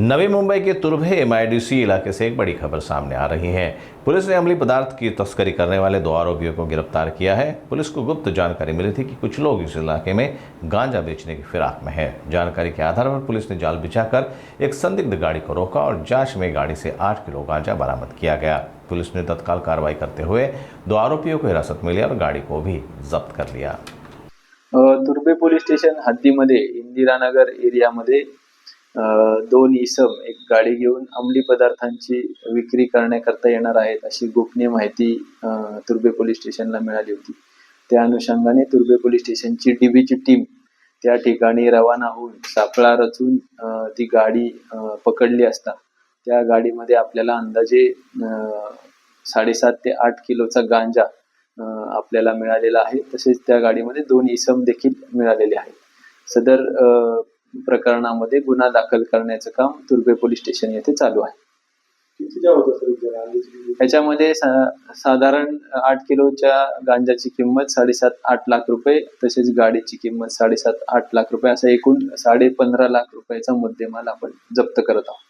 नवी मुंबई के Turbhe MIDC इलाके से एक बड़ी खबर सामने आ रही है। पुलिस ने अमली पदार्थ की तस्करी करने वाले 2 आरोपियों को गिरफ्तार किया है। पुलिस को गुप्त जानकारी मिली थी कि कुछ लोग इस इलाके में गांजा बेचने की फिराक में हैं। जानकारी के आधार पर पुलिस ने जाल बिछाकर एक संदिग्ध गाड़ी को रोका और जांच में गाड़ी से 8 किलो गांजा बरामद किया गया। पुलिस ने तत्काल कार्रवाई करते हुए 2 आरोपियों को हिरासत में लिया और गाड़ी को भी जब्त कर लिया। तुर्भे पोलीस स्टेशन हद्दीमध्ये इंदिरानगर एरियामध्ये 2 इसम एक गाडी घेऊन अंमली पदार्थांची विक्री करण्याकरता येणार आहेत अशी गोपनीय माहिती तुर्भे पोलीस स्टेशनला मिळाली होती। त्या अनुषंगाने तुर्भे पोलीस स्टेशनची DBची टीम त्या ठिकाणी रवाना होऊन सापळा रचून ती गाडी पकडली असता त्या गाडीमध्ये आपल्याला अंदाजे 7.5 ते 8 किलोचा गांजा आपल्याला मिळालेला आहे। तसेच त्या गाडीमध्ये 2 इसम देखील मिळालेले आहेत। सदर प्रकरणामध्ये गुन्हा दाखल करण्याचं काम तुर्भे पोलीस स्टेशन येथे चालू आहे। याच्यामध्ये साधारण 8 किलोच्या गांजाची किंमत 7.5-8 लाख रुपये, तसेच गाडीची किंमत 7.5-8 लाख रुपये, असा एकूण 15.5 लाख रुपयाचा मुद्देमाल आपण जप्त करत आहोत।